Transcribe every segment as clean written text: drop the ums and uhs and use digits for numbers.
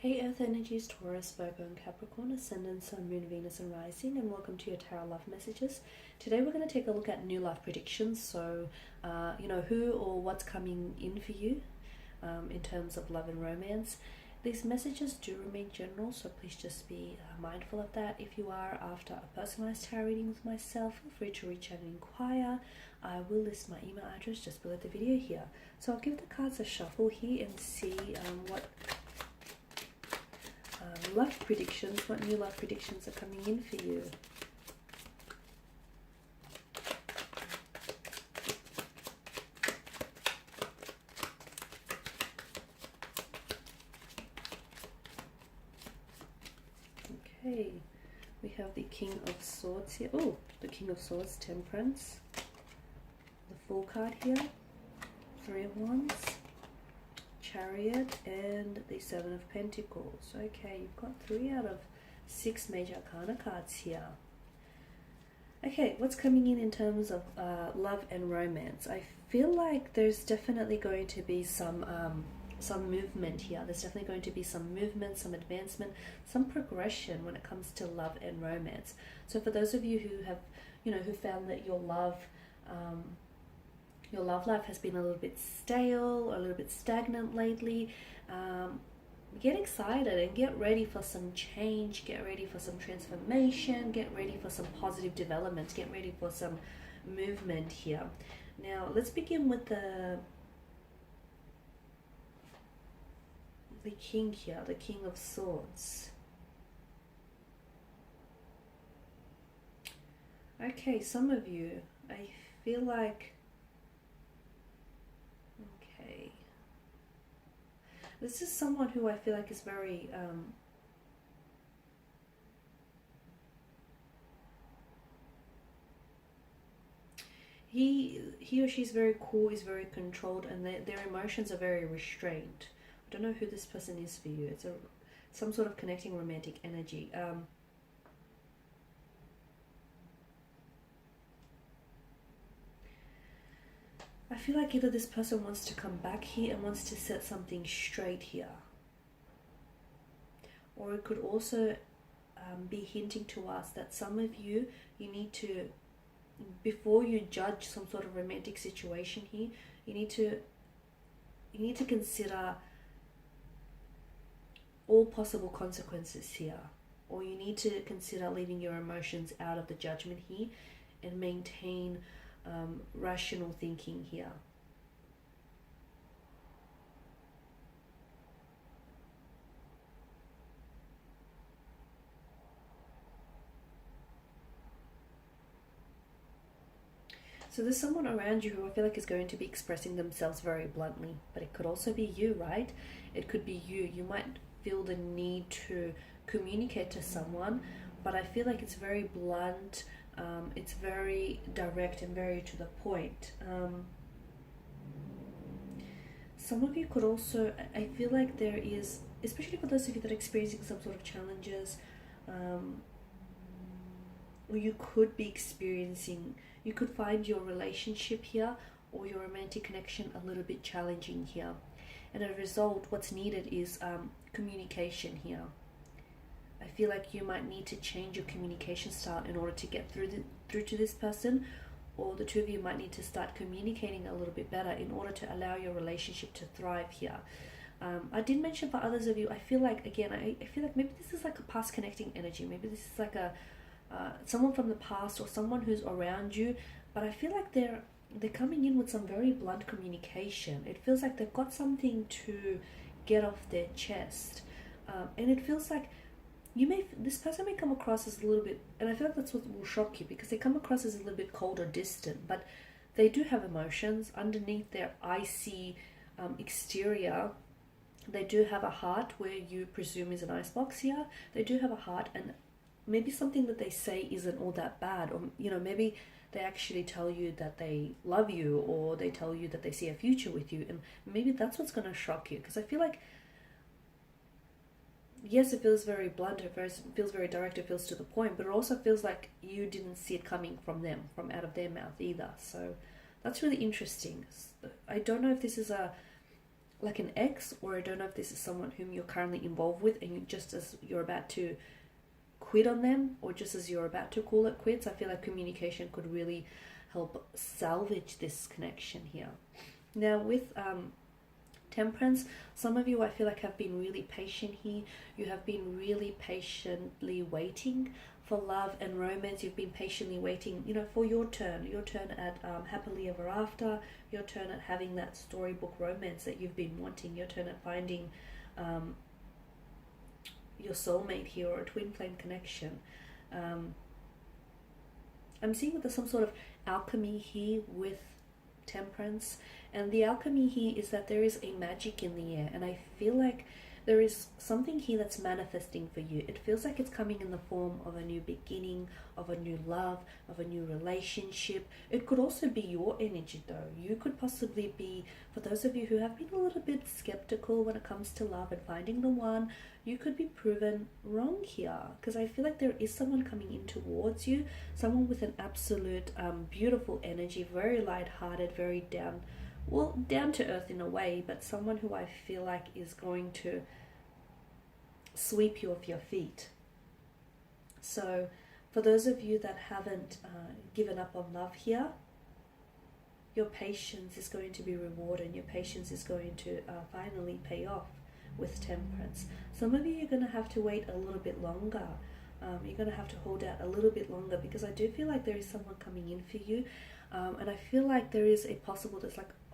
Hey Earth Energies, Taurus, Virgo and Capricorn, Ascendant, Sun, Moon, Venus and Rising, and welcome to your Tarot Love Messages. Today we're going to take a look at new life predictions, so who or what's coming in for you in terms of love and romance. These messages do remain general, so please just be mindful of that. If you are after a personalized tarot reading with myself, feel free to reach out and inquire. I will list my email address just below the video here. So I'll give the cards a shuffle here and see what love predictions, what new love predictions are coming in for you. Okay, we have the King of Swords here. Oh, the King of Swords, Temperance. The Fool card here. Three of Wands. Chariot and the Seven of Pentacles. Okay, you've got 3 out of 6 major arcana cards here. Okay, what's coming in terms of love and romance? I feel like there's definitely going to be some movement here. There's definitely going to be some movement, some advancement, some progression when it comes to love and romance. So for those of you who have, who found that your love life has been a little bit stale or a little bit stagnant lately, get excited and get ready for some change, get ready for some transformation, get ready for some positive development, get ready for some movement here. Now let's begin with the King here, the King of Swords. Okay, some of you, I feel like, this is someone who I feel like is very he or she's very cool, is very controlled, and their emotions are very restrained. I don't know who this person is for you. It's some sort of connecting romantic energy. I feel like either this person wants to come back here and wants to set something straight here, or it could also be hinting to us that some of you need to, before you judge some sort of romantic situation here, you need to consider all possible consequences here, or you need to consider leaving your emotions out of the judgment here and maintain rational thinking here. So there's someone around you who I feel like is going to be expressing themselves very bluntly, but it could also be you, right? It could be you. You might feel the need to communicate to someone, but I feel like it's very blunt. It's very direct and very to the point. Some of you could also, I feel like there is, especially for those of you that are experiencing some sort of challenges, or you could be experiencing, you could find your relationship here or your romantic connection a little bit challenging here. And as a result, what's needed is communication here. I feel like you might need to change your communication style in order to get through to this person, or the two of you might need to start communicating a little bit better in order to allow your relationship to thrive here. I did mention for others of you, I feel like, again, I feel like maybe this is like a past connecting energy. Maybe this is like a someone from the past or someone who's around you, but I feel like they're coming in with some very blunt communication. It feels like they've got something to get off their chest, and it feels like this person may come across as a little bit, and I feel like that's what will shock you, because they come across as a little bit cold or distant, but they do have emotions underneath their icy exterior. They do have a heart, where you presume is an icebox here. They do have a heart, and maybe something that they say isn't all that bad, or maybe they actually tell you that they love you, or they tell you that they see a future with you, and maybe that's what's going to shock you. Because I feel like, yes, it feels very blunt, it feels very direct, it feels to the point, but it also feels like you didn't see it coming from them, from out of their mouth either. So that's really interesting. I don't know if this is a like an ex, or I don't know if this is someone whom you're currently involved with and you, just as you're about to quit on them, or just as you're about to call it quits, I feel like communication could really help salvage this connection here. Now with Temperance, some of you I feel like have been really patient here. You have been really patiently waiting for love and romance. You've been patiently waiting, you know, for your turn at happily ever after, your turn at having that storybook romance that you've been wanting, your turn at finding your soulmate here, or a twin flame connection. I'm seeing that there's some sort of alchemy here with Temperance, and the alchemy here is that there is a magic in the air, and I feel like there is something here that's manifesting for you. It feels like it's coming in the form of a new beginning, of a new love, of a new relationship. It could also be your energy though. You could possibly be, for those of you who have been a little bit skeptical when it comes to love and finding the one, you could be proven wrong here, because I feel like there is someone coming in towards you, someone with an absolute beautiful energy, very light-hearted, very down to earth in a way, but someone who I feel like is going to sweep you off your feet. So for those of you that haven't given up on love here, your patience is going to be rewarded, and your patience is going to finally pay off with Temperance. Some of you are going to have to wait a little bit longer. You're going to have to hold out a little bit longer, because I do feel like there is someone coming in for you. And I feel like there's like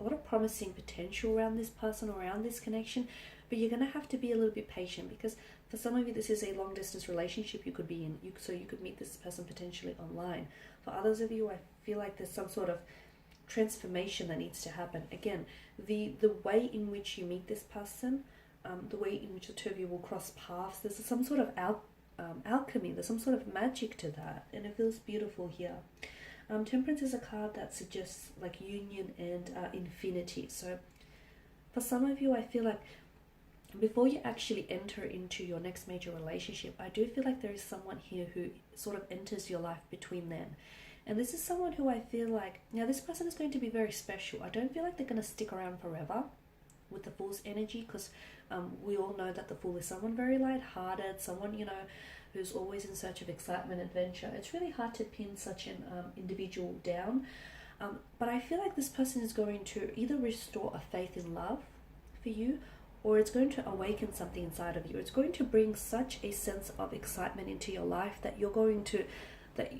a lot of promising potential around this person, around this connection, but you're going to have to be a little bit patient, because for some of you this is a long distance relationship you could be in, so you could meet this person potentially online. For others of you, I feel like there's some sort of transformation that needs to happen. Again, the way in which you meet this person, the way in which the two of you will cross paths, there's some sort of alchemy, there's some sort of magic to that, and it feels beautiful here. Temperance is a card that suggests like union and infinity. So for some of you, I feel like before you actually enter into your next major relationship, I do feel like there is someone here who sort of enters your life between then. And this is someone who I feel like, now this person is going to be very special. I don't feel like they're going to stick around forever with the Fool's energy, because we all know that the Fool is someone very light-hearted, someone, you know, who's always in search of excitement, adventure. It's really hard to pin such an individual down, but I feel like this person is going to either restore a faith in love for you, or it's going to awaken something inside of you. It's going to bring such a sense of excitement into your life that you're going to, that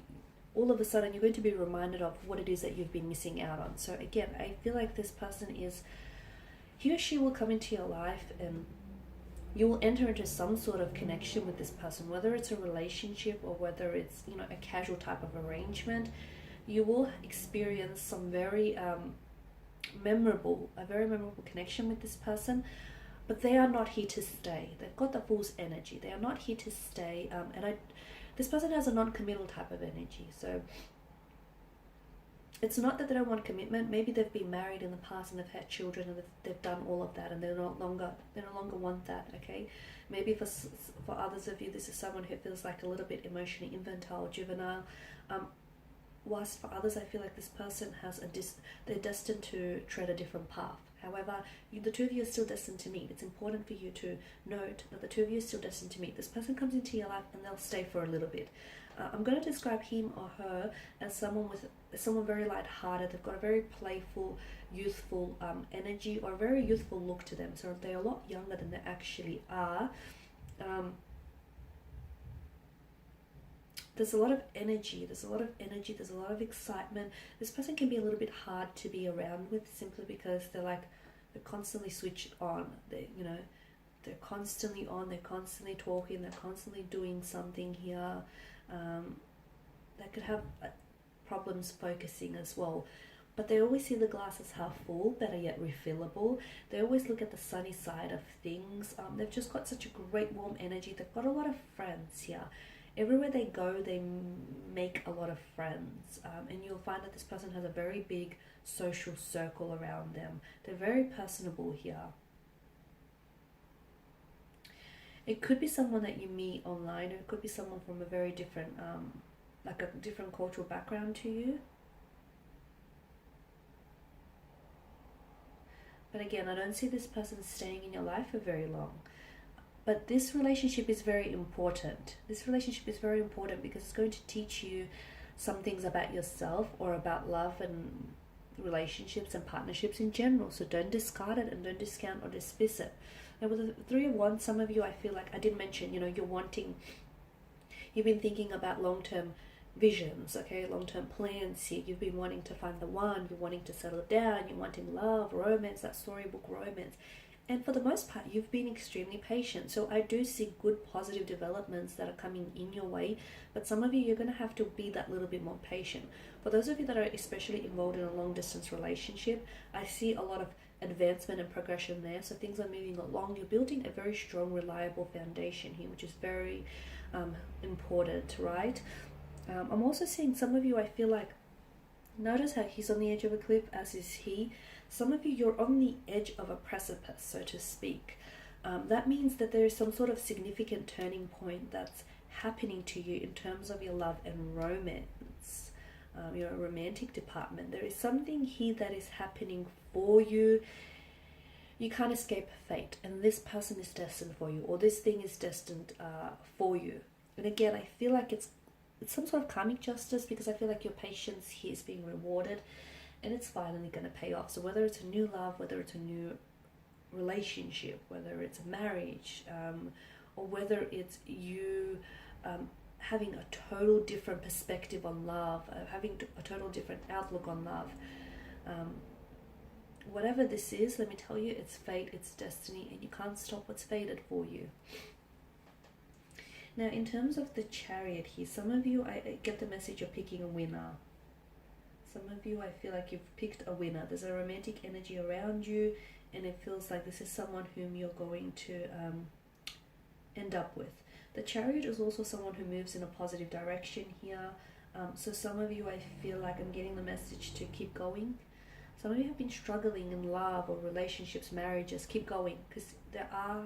all of a sudden you're going to be reminded of what it is that you've been missing out on. So again, I feel like this person is, he or she will come into your life, and you will enter into some sort of connection with this person, whether it's a relationship or whether it's, you know, a casual type of arrangement. You will experience some very memorable connection with this person, but they are not here to stay. They've got the Fool's energy. They are not here to stay, this person has a non-committal type of energy. So it's not that they don't want commitment. Maybe they've been married in the past and they've had children, and they've done all of that, and they no longer want that. Okay, maybe for others of you, this is someone who feels like a little bit emotionally infantile, juvenile. Whilst for others, I feel like this person has they're destined to tread a different path. However, the two of you are still destined to meet. It's important for you to note that the two of you are still destined to meet. This person comes into your life and they'll stay for a little bit. I'm going to describe him or her as someone very light-hearted. They've got a very playful, youthful energy, or a very youthful look to them. So they're a lot younger than they actually are. There's a lot of energy. There's a lot of excitement. This person can be a little bit hard to be around with, simply because they're constantly switched on. They're constantly on. They're constantly talking. They're constantly doing something here. They could have problems focusing as well, but they always see the glass as half full, better yet refillable. They always look at the sunny side of things. They've just got such a great warm energy. They've got a lot of friends here. Everywhere they go, they make a lot of friends, and you'll find that this person has a very big social circle around them. They're very personable here. It could be someone that you meet online, or it could be someone from a very different, like a different cultural background to you. But again, I don't see this person staying in your life for very long. But this relationship is very important. This relationship is very important because it's going to teach you some things about yourself or about love and relationships and partnerships in general. So don't discard it and don't discount or dismiss it. Now with the Three of Wands, some of you, I feel like I did mention, you've been thinking about long-term visions, okay, long-term plans here. You've been wanting to find the one, you're wanting to settle down, you're wanting love, romance, that storybook romance. And for the most part, you've been extremely patient. So I do see good positive developments that are coming in your way. But some of you, you're going to have to be that little bit more patient. For those of you that are especially involved in a long distance relationship, I see a lot of advancement and progression there. So things are moving along. You're building a very strong, reliable foundation here, which is very important, right? I'm also seeing some of you, I feel like, notice how he's on the edge of a cliff, as is he. Some of you, you're on the edge of a precipice, so to speak. That means that there is some sort of significant turning point that's happening to you in terms of your love and romance, your romantic department. There is something here that is happening for you. You can't escape fate, and this person is destined for you, or this thing is destined for you. And again, I feel like it's some sort of karmic justice, because I feel like your patience here is being rewarded and it's finally going to pay off. So whether it's a new love, whether it's a new relationship, whether it's a marriage, or whether it's you having a total different perspective on love, having a total different outlook on love, whatever this is, let me tell you, it's fate, it's destiny, and you can't stop what's fated for you. Now, in terms of the Chariot here, some of you, I get the message you're picking a winner. Some of you, I feel like you've picked a winner. There's a romantic energy around you, and it feels like this is someone whom you're going to end up with. The Chariot is also someone who moves in a positive direction here. So some of you, I feel like I'm getting the message to keep going. Some of you have been struggling in love or relationships, marriages. Keep going, because there are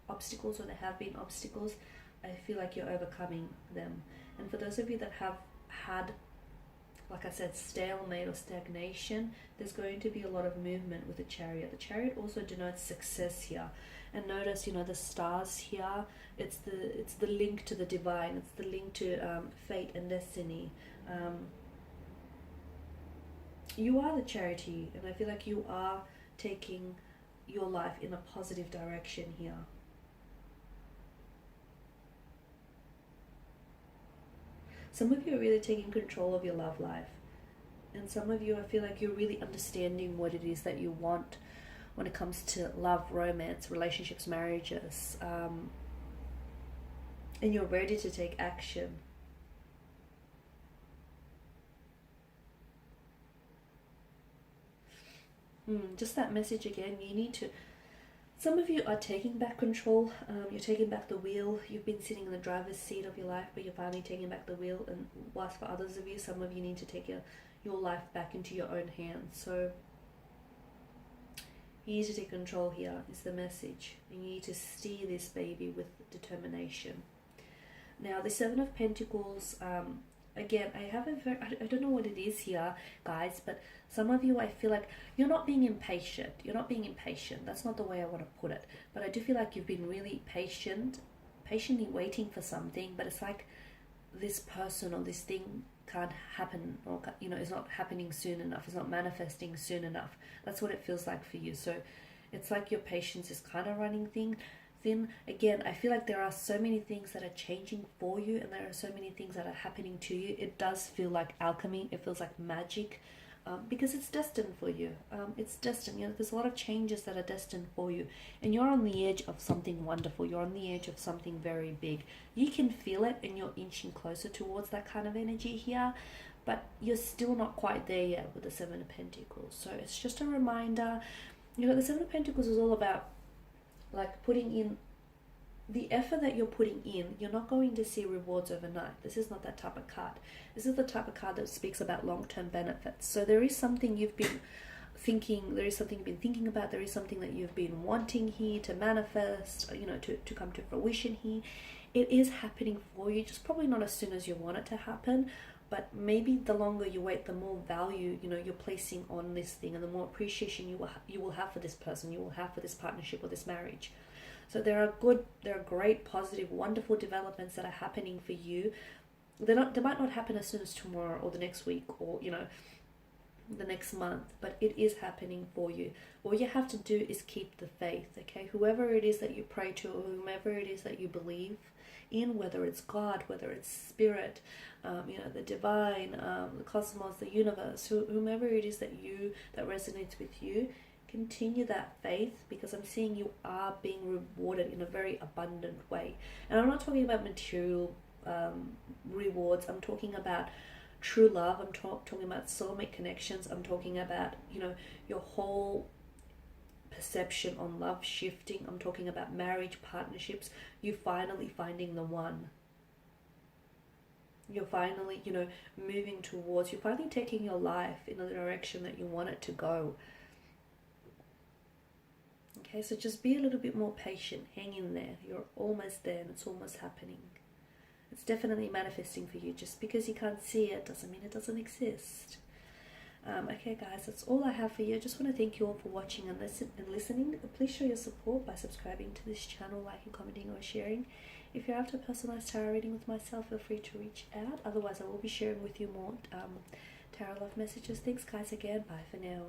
obstacles, or there have been obstacles. I feel like you're overcoming them. And for those of you that have had, like I said, stalemate or stagnation, there's going to be a lot of movement with the Chariot. The Chariot also denotes success here. And notice, the stars here, it's the link to the divine, it's the link to fate and destiny. You are the Charity, and I feel like you are taking your life in a positive direction here. Some of you are really taking control of your love life. And some of you, I feel like you're really understanding what it is that you want when it comes to love, romance, relationships, marriages. And you're ready to take action. Just that message again, you need to... Some of you are taking back control, you're taking back the wheel. You've been sitting in the driver's seat of your life, but you're finally taking back the wheel. And whilst for others of you, some of you need to take your life back into your own hands. So you need to take control here, is the message. And you need to steer this baby with determination. Now, the Seven of Pentacles, again, I don't know what it is here, guys, but some of you, I feel like you're not being impatient. You're not being impatient. That's not the way I want to put it. But I do feel like you've been really patiently waiting for something, but it's like this person or this thing can't happen, or, it's not happening soon enough. It's not manifesting soon enough. That's what it feels like for you. So it's like your patience is kind of running thin. Again, I feel like there are so many things that are changing for you, and there are so many things that are happening to you. It does feel like alchemy. It feels like magic, because it's destined for you. It's destined. There's a lot of changes that are destined for you, and you're on the edge of something wonderful. You're on the edge of something very big. You can feel it, and you're inching closer towards that kind of energy here, but you're still not quite there yet with the Seven of Pentacles. So it's just a reminder. The Seven of Pentacles is all about like putting in the effort that you're putting in. You're not going to see rewards overnight. This is not that type of card. This is the type of card that speaks about long-term benefits. So there is something you've been thinking, there is something you've been thinking about, there is something that you've been wanting here to manifest, to come to fruition here. It is happening for you, just probably not as soon as you want it to happen, but maybe the longer you wait, the more value, you know, you're placing on this thing, and the more appreciation you will have for this person, you will have for this partnership or this marriage. So there are great, positive, wonderful developments that are happening for you. They might not happen as soon as tomorrow or the next week, or, you know, the next month, but it is happening for you. All you have to do is keep the faith, okay? Whoever it is that you pray to, or whomever it is that you believe in, whether it's God, whether it's spirit, you know, the divine, the cosmos, the universe, whomever it is that resonates with you, continue that faith, because I'm seeing you are being rewarded in a very abundant way. And I'm not talking about material rewards. I'm talking about true love. I'm talking about soulmate connections. I'm talking about, you know, your whole perception on love shifting. I'm talking about marriage, partnerships. You finally finding the one. You're finally, you know, moving towards, you're finally taking your life in the direction that you want it to go. Okay, so just be a little bit more patient. Hang in there. You're almost there, and it's almost happening. It's definitely manifesting for you. Just because you can't see it doesn't mean it doesn't exist. Okay, guys, that's all I have for you. I just want to thank you all for watching and listening. Please show your support by subscribing to this channel, liking, commenting, or sharing. If you're after a personalized tarot reading with myself, feel free to reach out. Otherwise, I will be sharing with you more tarot love messages. Thanks, guys, again. Bye for now.